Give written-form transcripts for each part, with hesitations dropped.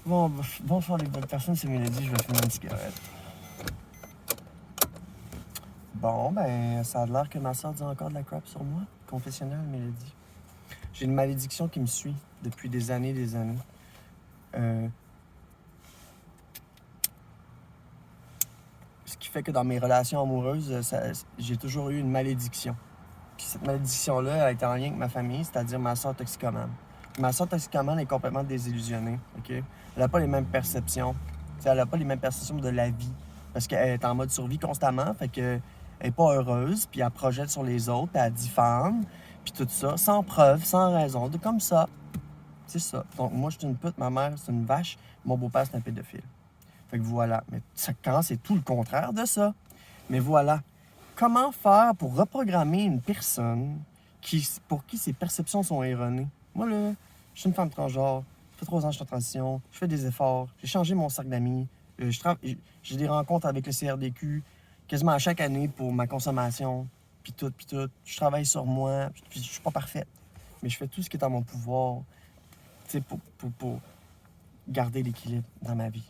Bon, bonsoir les bonnes personnes, c'est Mélodie, je vais fumer une cigarette. Bon, ben, ça a l'air que ma soeur dit encore de la crap sur moi. Confessionnal, Mélodie. J'ai une malédiction qui me suit depuis des années et des années. Ce qui fait que dans mes relations amoureuses, j'ai toujours eu une malédiction. Puis cette malédiction-là, elle a été en lien avec ma famille, c'est-à-dire ma soeur toxicomane. Ma soeur toxicomane est complètement désillusionnée, OK? Elle n'a pas les mêmes perceptions. T'sais, elle n'a pas les mêmes perceptions de la vie. Parce qu'elle est en mode survie constamment, fait que elle n'est pas heureuse, puis elle projette sur les autres, puis elle diffame, puis tout ça, sans preuve, sans raison, de comme ça. C'est ça. Donc moi, je suis une pute, ma mère, c'est une vache, mon beau-père, c'est un pédophile. Fait que voilà. Mais quand c'est tout le contraire de ça. Mais voilà. Comment faire pour reprogrammer une personne pour qui ses perceptions sont erronées? Moi, là, je suis une femme transgenre. Ça fait 3 ans que je suis en transition. Je fais des efforts. J'ai changé mon cercle d'amis. J'ai des rencontres avec le CRDQ quasiment à chaque année pour ma consommation. Puis tout, puis tout. Je travaille sur moi. Puis je suis pas parfaite. Mais je fais tout ce qui est en mon pouvoir, tu sais, pour garder l'équilibre dans ma vie.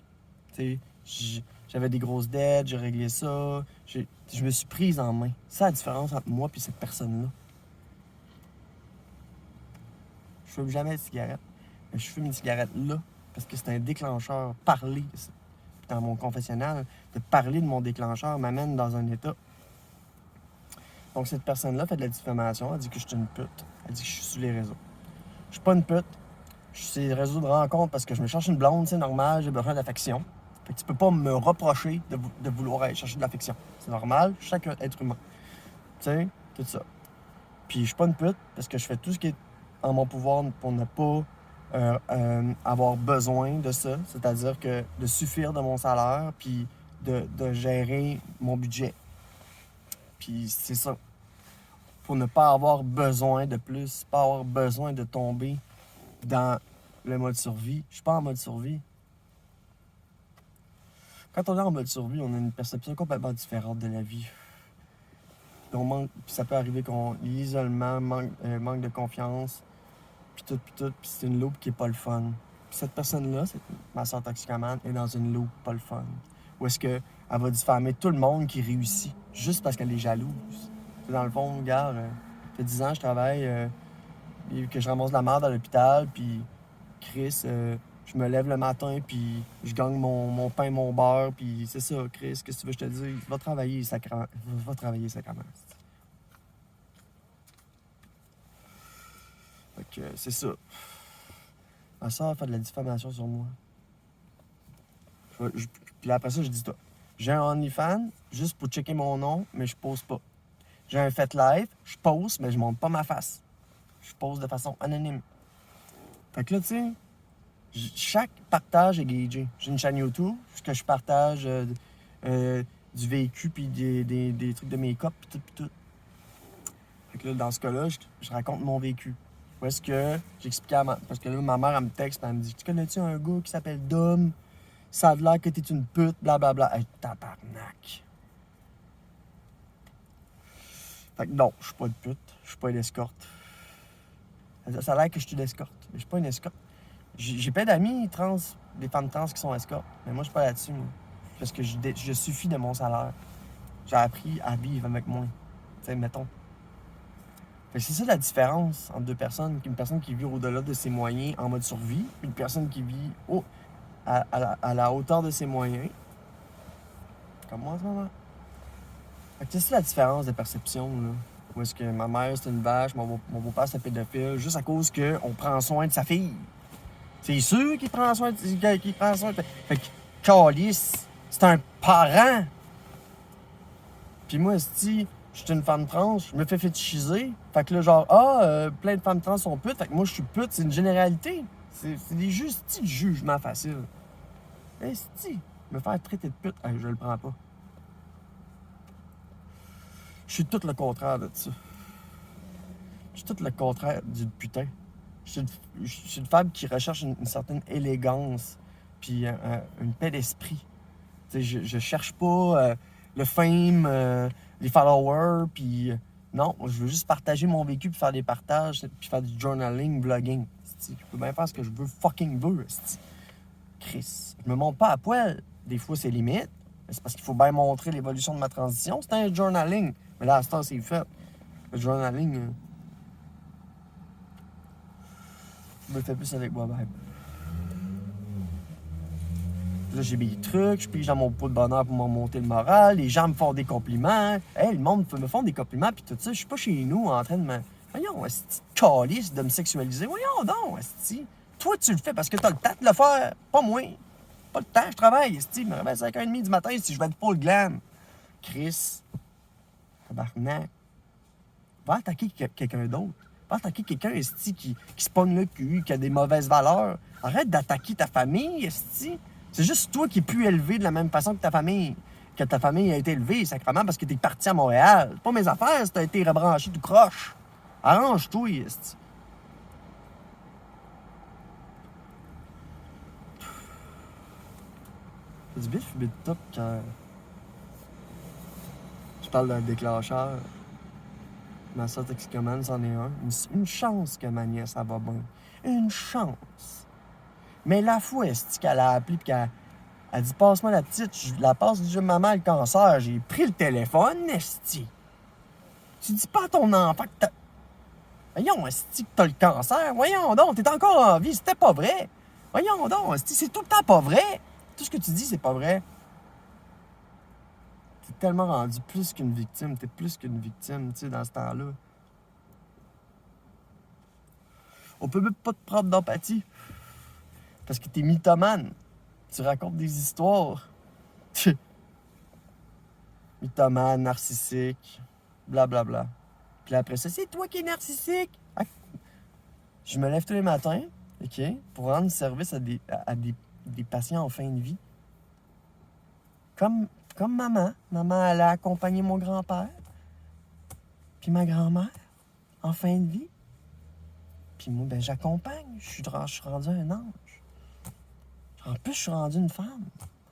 Tu sais, j'avais des grosses dettes, j'ai réglé ça. Je me suis prise en main. C'est la différence entre moi et cette personne-là. Je fume jamais de cigarette. Mais je fume une cigarette là parce que c'est un déclencheur. Parler dans mon confessionnal, de parler de mon déclencheur m'amène dans un état. Donc cette personne-là fait de la diffamation. Elle dit que je suis une pute. Elle dit que je suis sur les réseaux. Je suis pas une pute. Je suis sur les réseaux de rencontres parce que je me cherche une blonde, c'est normal, j'ai besoin d'affection. Fait que tu peux pas me reprocher de vouloir aller chercher de l'affection. C'est normal, chaque être humain. Tu sais, tout ça. Puis je suis pas une pute parce que je fais tout ce qui est en mon pouvoir pour ne pas avoir besoin de ça. C'est-à-dire que de suffire de mon salaire puis de gérer mon budget. Puis c'est ça. Pour ne pas avoir besoin de plus, pas avoir besoin de tomber dans le mode survie. Je suis pas en mode survie. Quand on est en mode survie, on a une perception complètement différente de la vie. Puis ça peut arriver qu'on l'isolement, manque de confiance, puis tout, puis c'est une loupe qui est pas le fun. Puis cette personne-là, ma soeur toxicomane, est dans une loupe pas le fun. Où est-ce qu'elle va diffamer tout le monde qui réussit, juste parce qu'elle est jalouse. Dans le fond, regarde, ça fait 10 ans que je travaille, que je ramasse de la merde à l'hôpital, puis Chris, je me lève le matin, puis je gagne mon pain, mon beurre, puis c'est ça, Chris, qu'est-ce que tu veux que je te dise? Va travailler, sacrament. Va travailler, sacrament. Fait que c'est ça. Ma soeur fait de la diffamation sur moi. Puis après ça, je dis toi. J'ai un OnlyFans, juste pour checker mon nom, mais je pose pas. J'ai un Fait Live, je pose, mais je montre pas ma face. Je pose de façon anonyme. Fait que là, tu sais, chaque partage est gagé. J'ai une chaîne YouTube, que je partage du vécu puis des trucs de make-up puis tout. Fait que là, dans ce cas-là, je raconte mon vécu. Où est-ce que j'expliquais à parce que là, ma mère, elle me texte, elle me dit, tu connais-tu un gars qui s'appelle Dom? Ça a l'air que t'es une pute, blablabla. Hey, tabarnak. Fait que non, je suis pas une pute, je suis pas une escorte. Ça a l'air que je suis une escorte, mais je suis pas une escorte. J'ai plein d'amis trans, des femmes trans qui sont escortes, mais moi, je suis pas là-dessus. Moi. Parce que je suffis de mon salaire. J'ai appris à vivre avec moi. Tu sais, mettons. Fait que c'est ça la différence entre deux personnes. Une personne qui vit au-delà de ses moyens en mode survie, puis une personne qui vit à la hauteur de ses moyens. Comme moi en ce moment. Fait que c'est ça la différence de perception, là. Où est-ce que ma mère, c'est une vache, mon beau-père, c'est un pédophile, juste à cause qu'on prend soin de sa fille. C'est sûr qu'il prend soin de... Fait que, câlisse, c'est un parent. Puis moi, si je suis une femme trans, je me fais fétichiser. Fait que là, genre, plein de femmes trans sont putes. Fait que moi, je suis pute. C'est une généralité. C'est des petits jugements faciles. Si, me faire traiter de pute, je le prends pas. Je suis tout le contraire de ça. Je suis tout le contraire du putain. Je suis une femme qui recherche une certaine élégance, puis une paix d'esprit. Je cherche pas le fame, les followers, puis non, je veux juste partager mon vécu, puis faire des partages, puis faire du journaling, vlogging. Je peux bien faire ce que je veux, fucking veux. Chris, je me montre pas à poil. Des fois, c'est limite. Mais c'est parce qu'il faut bien montrer l'évolution de ma transition. C'était un journaling. Mais là, à ce temps, c'est fait. Le journaling, je me fais plus avec moi-même. Là, j'ai mes trucs, je pige dans mon pot de bonheur pour me monter le moral. Les gens me font des compliments. Hey, le monde me font des compliments, puis tout ça. Je suis pas chez nous en train de me... Voyons, esti, calice de me sexualiser. Voyons donc, esti. Toi, tu le fais parce que t'as le temps de le faire. Pas moi. Pas le temps, je travaille, esti. Je me réveille à 5h30 du matin si je vais être full glam. Chris. Tabarnak. Va attaquer quelqu'un d'autre. Va attaquer quelqu'un, esti, qui se pogne le cul, qui a des mauvaises valeurs. Arrête d'attaquer ta famille, esti. C'est juste toi qui es plus élevé de la même façon que ta famille. Que ta famille a été élevée, sacrément, parce que t'es parti à Montréal. C'est pas mes affaires si t'as été rebranché tout croche. Arrange-toi, esti. C'est du bif de top quand je parle d'un déclencheur. Ma soeur toxicomane, c'en est un. Une chance que ma nièce, ça va bien. Une chance. Mais la fois, esti, qu'elle a appelé pis qu'elle a dit « Passe-moi la petite. » Je la passe, je dis « Maman, le cancer. » J'ai pris le téléphone, esti. Tu dis pas à ton enfant que t'as... Voyons, esti, que t'as le cancer. Voyons donc, t'es encore en vie. C'était pas vrai. Voyons donc, esti, c'est tout le temps pas vrai. Tout ce que tu dis, c'est pas vrai. T'es tellement rendu plus qu'une victime. T'es plus qu'une victime, tu sais, dans ce temps-là. On peut même pas te prendre d'empathie. Parce que t'es mythomane. Tu racontes des histoires. Mythomane, narcissique, blablabla. Puis après ça, c'est toi qui es narcissique. Je me lève tous les matins, OK, pour rendre service à des patients en fin de vie. Comme maman. Maman, elle a accompagné mon grand-père. Puis ma grand-mère, en fin de vie. Puis moi, ben j'accompagne. Je suis rendu un ange. En plus, je suis rendu une femme.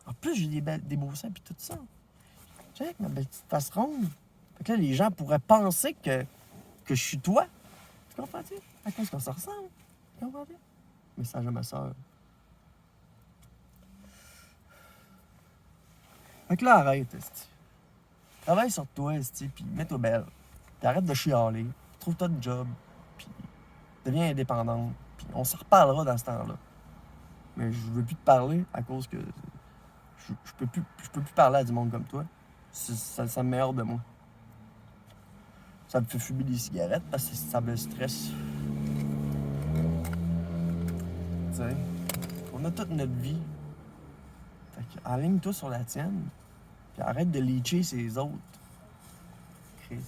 En plus, j'ai des beaux seins puis tout ça. Check, ma belle petite face ronde. Fait que là, les gens pourraient penser que je suis toi. Tu comprends-tu? À cause qu'on se ressemble. Tu comprends-tu? Message à ma soeur. Fait que là, arrête, esti. Travaille sur toi, esti, puis mets-toi belle. Puis arrête de chialer. Trouve-toi de job. Puis deviens indépendante. Puis on s'en reparlera dans ce temps-là. Mais je veux plus te parler à cause que je peux plus parler à du monde comme toi. Ça me met hors de moi. Ça me fait fumer des cigarettes parce que ça me stresse. Tu sais, on a toute notre vie. Fait que aligne-toi sur la tienne. Puis arrête de leecher ses autres. Chris.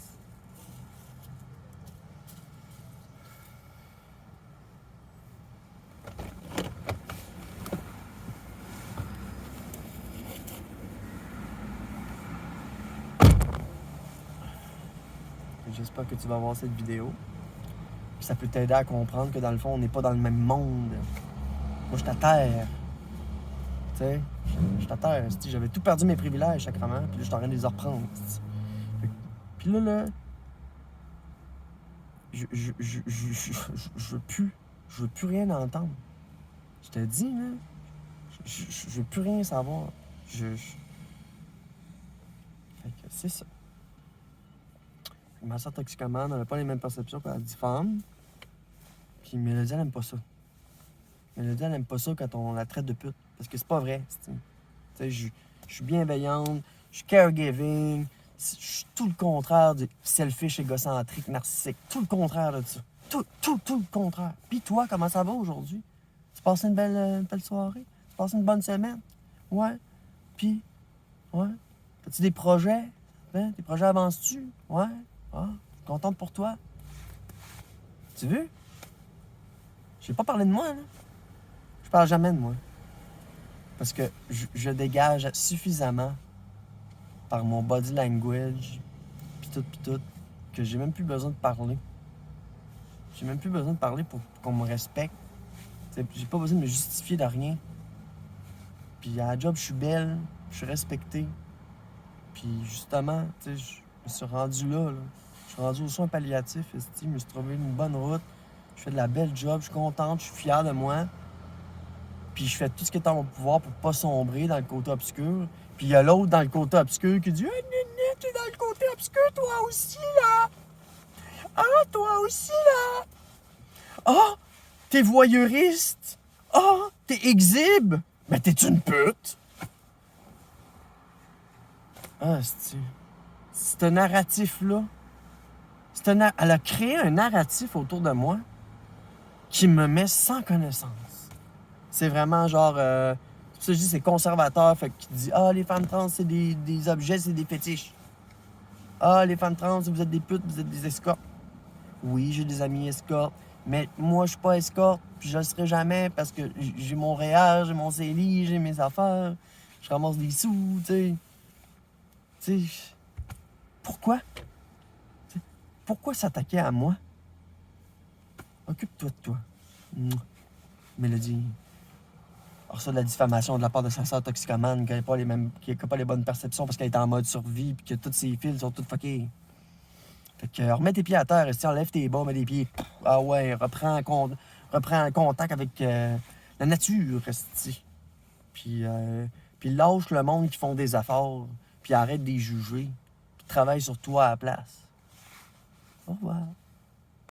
J'espère que tu vas voir cette vidéo. Puis ça peut t'aider à comprendre que dans le fond, on n'est pas dans le même monde. Moi, je t'atterre. Tu sais, je t'atterre. J'avais tout perdu mes privilèges, sacrément. Puis là, je suis en train de les reprendre. Puis là, je veux plus rien entendre. Je te dis, là, je veux plus rien savoir. Fait que c'est ça. Ma soeur toxicomane, elle n'a pas les mêmes perceptions qu'elle dit femme. Puis Mélodie, elle aime pas ça. Mélodie, elle aime pas ça quand on la traite de pute. Parce que c'est pas vrai. Tu sais, je suis bienveillante, je suis caregiving, je suis tout le contraire du selfish, égocentrique, narcissique. Tout le contraire de ça. Tout le contraire. Puis toi, comment ça va aujourd'hui? Tu passes une belle soirée? Tu passes une bonne semaine? Ouais. Puis, ouais. As-tu des projets? Hein? Tes projets avancent-tu? Ouais. Ah, je suis contente pour toi. Tu veux? Je vais pas parler de moi, là. Je parle jamais de moi. Parce que je dégage suffisamment par mon body language, pis tout, que j'ai même plus besoin de parler. J'ai même plus besoin de parler pour qu'on me respecte. T'sais, j'ai pas besoin de me justifier de rien. Puis à la job, je suis belle, je suis respectée. Puis justement, tu sais, je me suis rendu là. Je suis rendu aux soins palliatifs, je me suis trouvé une bonne route. Je fais de la belle job, je suis contente, je suis fière de moi. Puis je fais tout ce qui est en mon pouvoir pour pas sombrer dans le côté obscur. Puis il y a l'autre dans le côté obscur qui dit « Ah, Néné, t'es dans le côté obscur, toi aussi, là! Ah, toi aussi, là! Ah, t'es voyeuriste! Ah, t'es exhibe! Mais t'es une pute! » Ah, c'est... Ce narratif-là, elle a créé un narratif autour de moi qui me met sans connaissance. C'est vraiment genre... c'est pour ça que je dis c'est conservateur, fait qu'il dit « Ah, les femmes trans, c'est des objets, c'est des fétiches. Ah, les femmes trans, vous êtes des putes, vous êtes des escortes. » Oui, j'ai des amis escortes, mais moi, je suis pas escorte, puis je le serai jamais parce que j'ai mon REER, j'ai mon CELI, j'ai mes affaires, je ramasse des sous, tu sais. Tu sais, pourquoi? T'sais, pourquoi s'attaquer à moi? Occupe-toi de toi. Mélodie. Alors ça, de la diffamation de la part de sa sœur toxicomane, qui n'a pas les bonnes perceptions parce qu'elle est en mode survie, puis que tous ses fils sont tous fuckés. Fait que remets tes pieds à terre, et enlève tes bas, mets les pieds. Ah ouais, reprends contact avec la nature, resti. Puis lâche le monde qui font des efforts, puis arrête de les juger, puis travaille sur toi à la place. Au revoir.